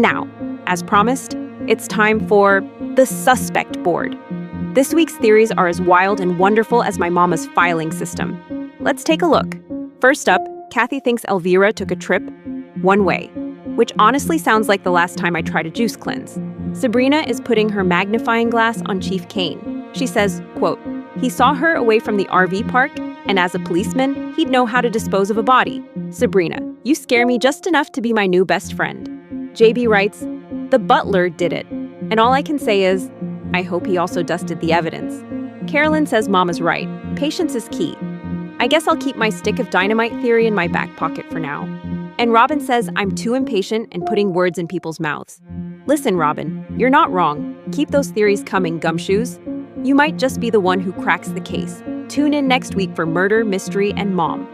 And now, as promised, it's time for the Suspect Board. This week's theories are as wild and wonderful as my mama's filing system. Let's take a look. First up, Kathy thinks Elvira took a trip one way, which honestly sounds like the last time I tried a juice cleanse. Sabrina is putting her magnifying glass on Chief Kane. She says, quote, "He saw her away from the RV park, and as a policeman, he'd know how to dispose of a body. Sabrina, you scare me just enough to be my new best friend." JB writes, "The butler did it. And all I can say is, I hope he also dusted the evidence." Carolyn says Mama's right. Patience is key. I guess I'll keep my stick of dynamite theory in my back pocket for now. And Robin says I'm too impatient and putting words in people's mouths. Listen, Robin, you're not wrong. Keep those theories coming, gumshoes. You might just be the one who cracks the case. Tune in next week for Murder, Mystery, and Mom.